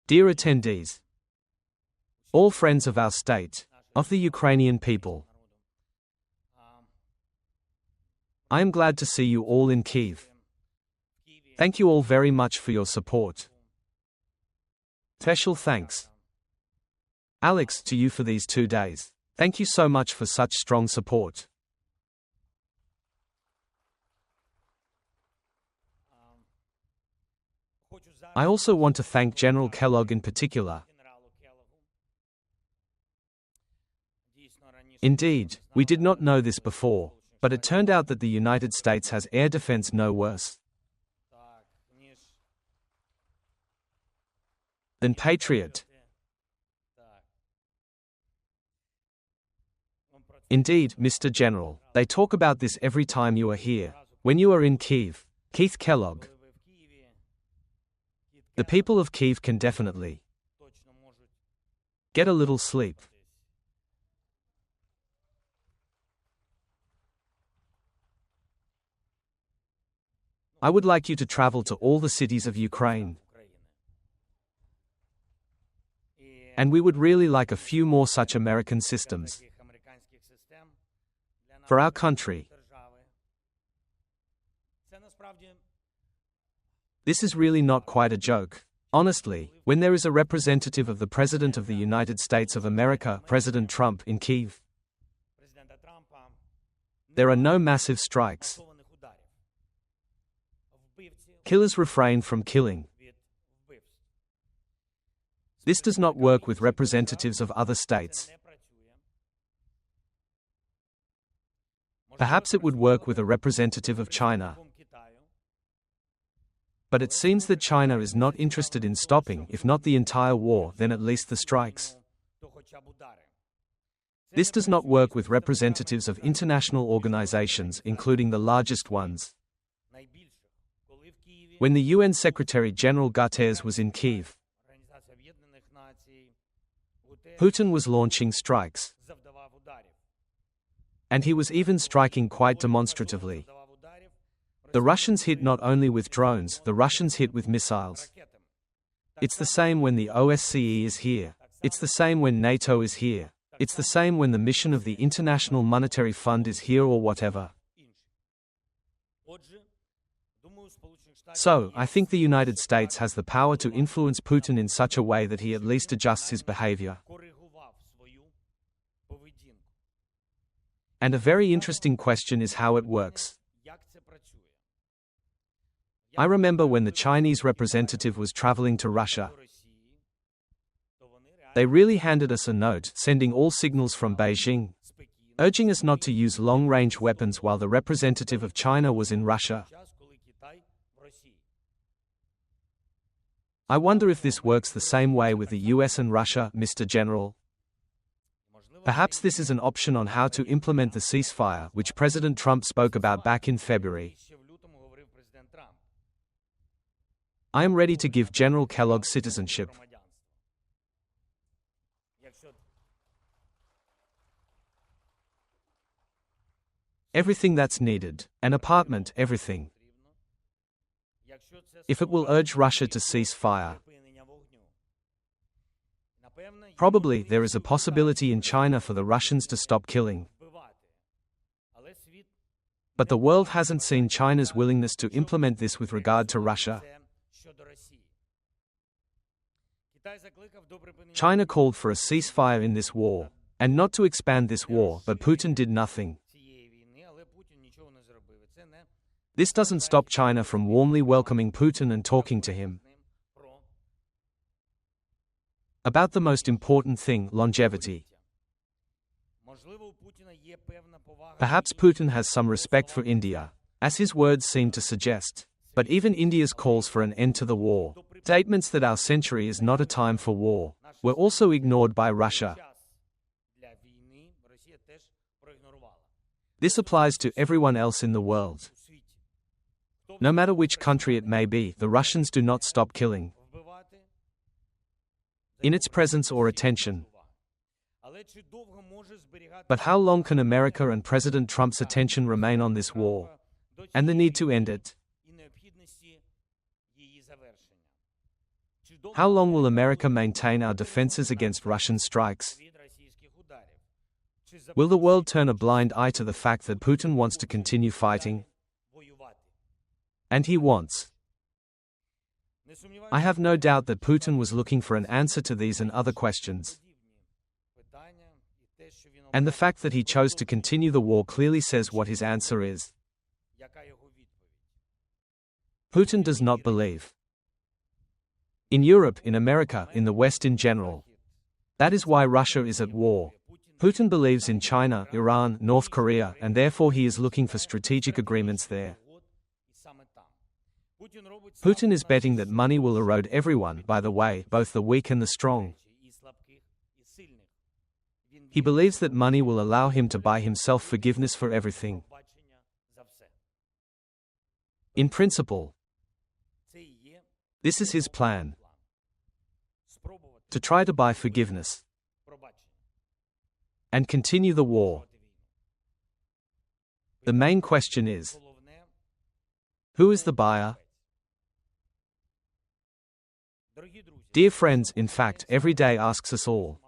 Dear attendees, all friends of our state, of the Ukrainian people, I am glad to see you all in Kyiv. Thank you all very much for your support. Special thanks, Alex, to you for these 2 days. Thank you so much for such strong support. I also want to thank General Kellogg in particular. Indeed, we did not know this before, but it turned out that the United States has air defense no worse than Patriot. Indeed, Mr. General, they talk about this every time you are here. When you are in Kyiv, Keith Kellogg, the people of Kyiv can definitely get a little sleep. I would like you to travel to all the cities of Ukraine. And we would really like a few more such American systems for our country. This is really not quite a joke. Honestly, when there is a representative of the President of the United States of America, President Trump, in Kyiv, there are no massive strikes. Killers refrain from killing. This does not work with representatives of other states. Perhaps it would work with a representative of China. But it seems that China is not interested in stopping, if not the entire war, then at least the strikes. This does not work with representatives of international organizations, including the largest ones. When the UN Secretary-General Guterres was in Kyiv, Putin was launching strikes. And he was even striking quite demonstratively. The Russians hit not only with drones, the Russians hit with missiles. It's the same when the OSCE is here. It's the same when NATO is here. It's the same when the mission of the International Monetary Fund is here or whatever. So, I think the United States has the power to influence Putin in such a way that he at least adjusts his behavior. And a very interesting question is how it works. I remember when the Chinese representative was traveling to Russia. They really handed us a note, sending all signals from Beijing, urging us not to use long-range weapons while the representative of China was in Russia. I wonder if this works the same way with the US and Russia, Mr. General. Perhaps this is an option on how to implement the ceasefire, which President Trump spoke about back in February. I am ready to give General Kellogg citizenship. Everything that's needed, an apartment, everything. If it will urge Russia to cease fire. Probably there is a possibility in China for the Russians to stop killing. But the world hasn't seen China's willingness to implement this with regard to Russia. China called for a ceasefire in this war, and not to expand this war, but Putin did nothing. This doesn't stop China from warmly welcoming Putin and talking to him about the most important thing, longevity. Perhaps Putin has some respect for India, as his words seem to suggest. But even India's calls for an end to the war, statements that our century is not a time for war, were also ignored by Russia. This applies to everyone else in the world. No matter which country it may be, the Russians do not stop killing in its presence or attention. But how long can America and President Trump's attention remain on this war, and the need to end it? How long will America maintain our defenses against Russian strikes? Will the world turn a blind eye to the fact that Putin wants to continue fighting? And he wants. I have no doubt that Putin was looking for an answer to these and other questions. And the fact that he chose to continue the war clearly says what his answer is. Putin does not believe. In Europe, in America, in the West in general. That is why Russia is at war. Putin believes in China, Iran, North Korea, and therefore he is looking for strategic agreements there. Putin is betting that money will erode everyone, by the way, both the weak and the strong. He believes that money will allow him to buy himself forgiveness for everything. In principle, this is his plan. To try to buy forgiveness. And continue the war. The main question is, who is the buyer? Dear friends, in fact, every day asks us all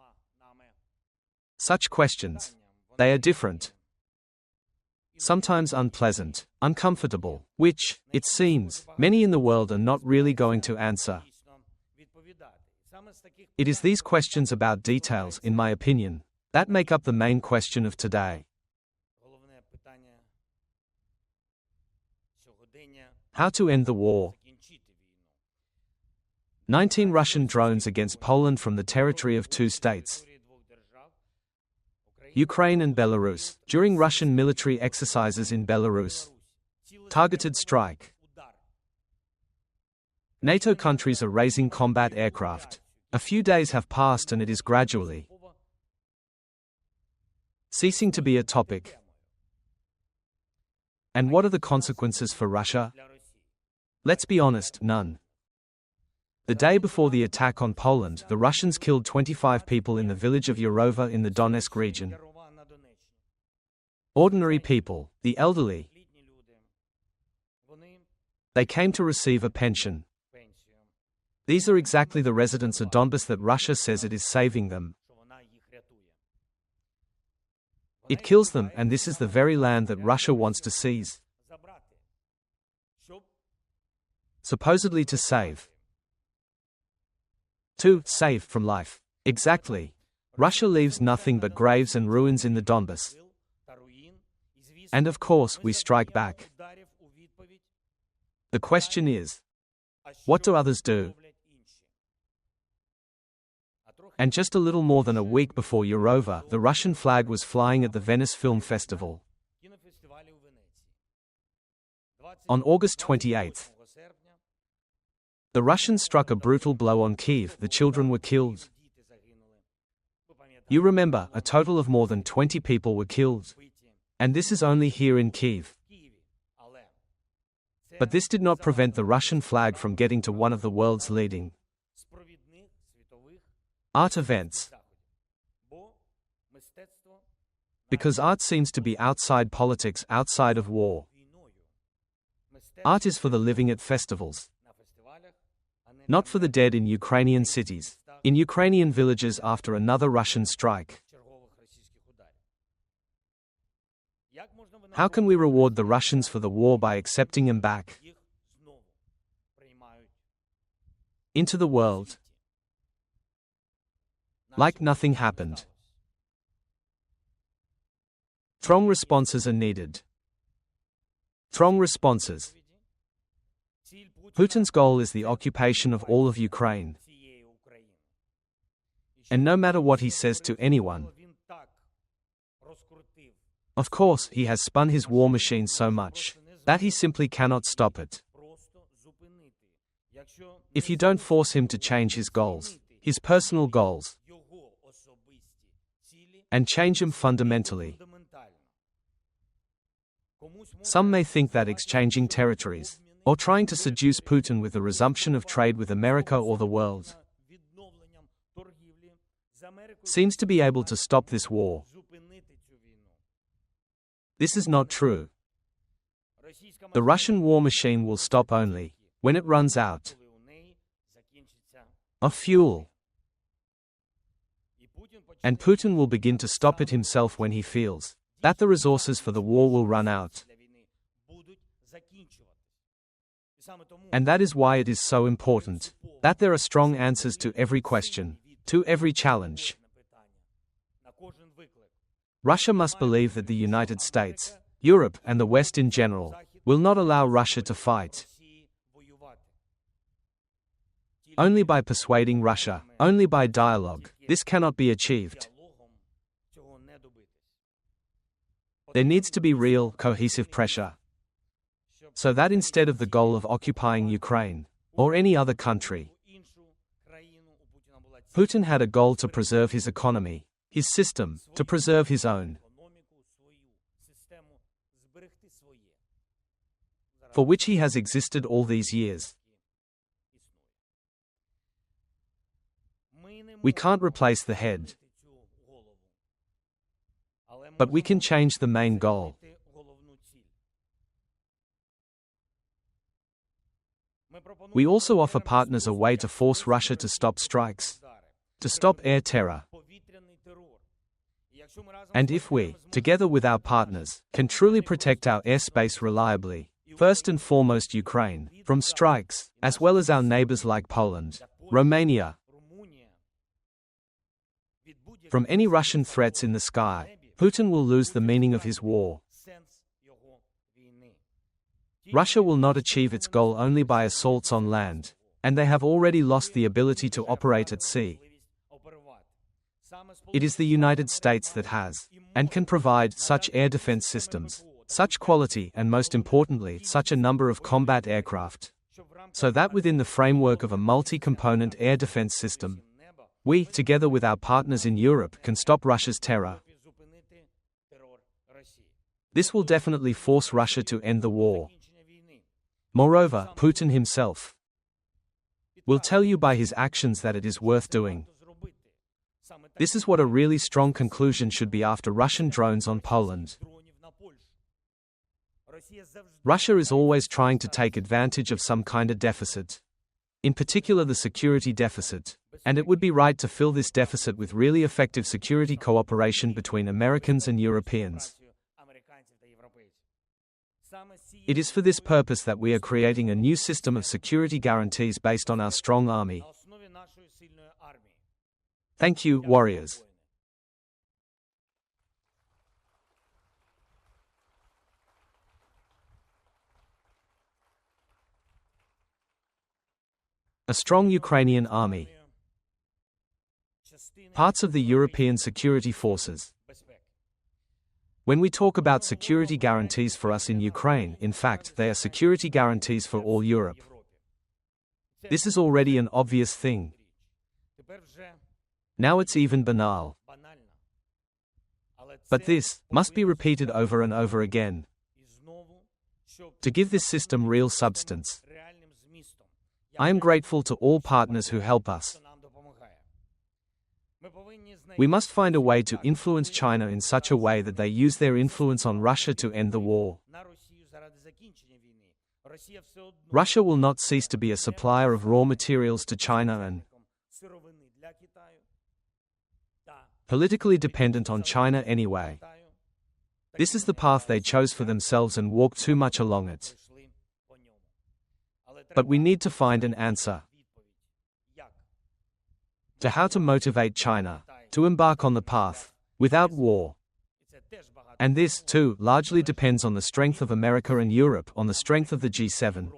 such questions. They are different. Sometimes unpleasant, uncomfortable, which, it seems, many in the world are not really going to answer. It is these questions about details, in my opinion, that make up the main question of today. How to end the war. 19 Russian drones against Poland from the territory of two states, Ukraine and Belarus, during Russian military exercises in Belarus. Targeted strike. NATO countries are raising combat aircraft. A few days have passed and it is gradually ceasing to be a topic. And what are the consequences for Russia? Let's be honest, none. The day before the attack on Poland, the Russians killed 25 people in the village of Yarova in the Donetsk region. Ordinary people, the elderly. They came to receive a pension. These are exactly the residents of Donbas that Russia says it is saving them. It kills them, and this is the very land that Russia wants to seize. Supposedly to save. To save from life. Exactly. Russia leaves nothing but graves and ruins in the Donbas. And of course, we strike back. The question is, what do others do? And just a little more than a week before Yarova, the Russian flag was flying at the Venice Film Festival. On August 28, the Russians struck a brutal blow on Kyiv. The children were killed. You remember, a total of more than 20 people were killed. And this is only here in Kyiv. But this did not prevent the Russian flag from getting to one of the world's leading art events. Because art seems to be outside politics, outside of war. Art is for the living at festivals. Not for the dead in Ukrainian cities, in Ukrainian villages after another Russian strike. How can we reward the Russians for the war by accepting them back into the world like nothing happened? Strong responses are needed. Strong responses. Putin's goal is the occupation of all of Ukraine. And no matter what he says to anyone, of course, he has spun his war machine so much that he simply cannot stop it. If you don't force him to change his goals, his personal goals, and change them fundamentally. Some may think that exchanging territories, or trying to seduce Putin with the resumption of trade with America or the world, seems to be able to stop this war. This is not true. The Russian war machine will stop only when it runs out. of fuel. And Putin will begin to stop it himself when he feels that the resources for the war will run out. And that is why it is so important that there are strong answers to every question, to every challenge. Russia must believe that the United States, Europe, and the West in general will not allow Russia to fight. Only by persuading Russia, only by dialogue, this cannot be achieved. There needs to be real, cohesive pressure, so that instead of the goal of occupying Ukraine, or any other country, Putin had a goal to preserve his economy, his system, to preserve his own, for which he has existed all these years. We can't replace the head, but we can change the main goal. We also offer partners a way to force Russia to stop strikes, to stop air terror. And if we, together with our partners, can truly protect our airspace reliably, first and foremost Ukraine, from strikes, as well as our neighbors like Poland, Romania, from any Russian threats in the sky, Putin will lose the meaning of his war. Russia will not achieve its goal only by assaults on land, and they have already lost the ability to operate at sea. It is the United States that has, and can provide, such air defense systems, such quality and most importantly, such a number of combat aircraft, so that within the framework of a multi-component air defense system, we, together with our partners in Europe, can stop Russia's terror. This will definitely force Russia to end the war. Moreover, Putin himself will tell you by his actions that it is worth doing. This is what a really strong conclusion should be after Russian drones on Poland. Russia is always trying to take advantage of some kind of deficit, in particular the security deficit, and it would be right to fill this deficit with really effective security cooperation between Americans and Europeans. It is for this purpose that we are creating a new system of security guarantees based on our strong army. Thank you, warriors. A strong Ukrainian army. Parts of the European security forces. When we talk about security guarantees for us in Ukraine, in fact, they are security guarantees for all Europe. This is already an obvious thing. Now it's even banal. But this must be repeated over and over again to give this system real substance. I am grateful to all partners who help us. We must find a way to influence China in such a way that they use their influence on Russia to end the war. Russia will not cease to be a supplier of raw materials to China and politically dependent on China anyway. This is the path they chose for themselves and walked too much along it. But we need to find an answer to how to motivate China to embark on the path without war. And this, too, largely depends on the strength of America and Europe, on the strength of the G7.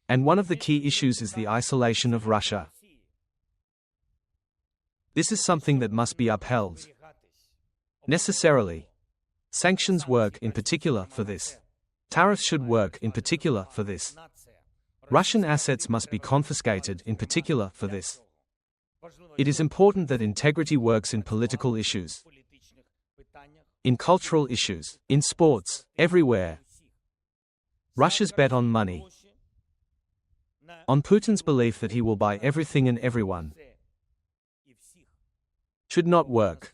And one of the key issues is the isolation of Russia. This is something that must be upheld necessarily. Sanctions work in particular for this. Tariffs should work in particular for this. Russian assets must be confiscated in particular for this. It is important that integrity works in political issues, in cultural issues, in sports, everywhere. Russia's bet on money, on Putin's belief that he will buy everything and everyone, should not work.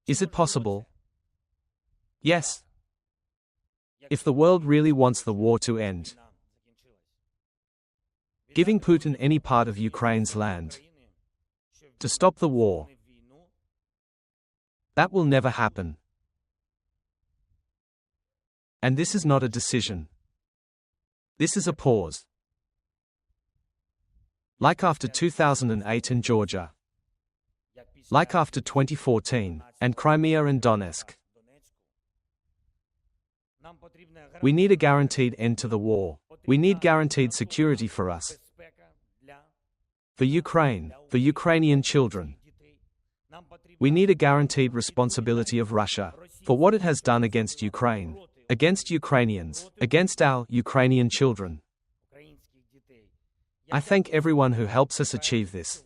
Is it possible? Yes. If the world really wants the war to end, giving Putin any part of Ukraine's land. To stop the war. That will never happen. And this is not a decision. This is a pause. Like after 2008 in Georgia. Like after 2014, and Crimea and Donetsk. We need a guaranteed end to the war. We need guaranteed security for us. For Ukraine, for Ukrainian children. We need a guaranteed responsibility of Russia for what it has done against Ukraine, against Ukrainians, against our Ukrainian children. I thank everyone who helps us achieve this.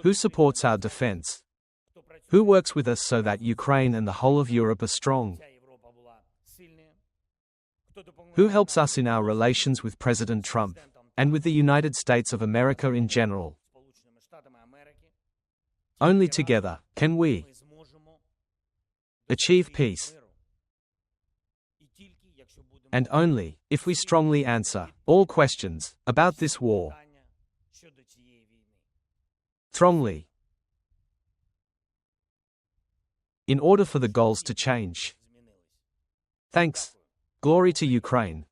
Who supports our defense? Who works with us so that Ukraine and the whole of Europe are strong? Who helps us in our relations with President Trump and with the United States of America in general? Only together can we achieve peace. And only if we strongly answer all questions about this war. Strongly. In order for the goals to change. Thanks. Glory to Ukraine.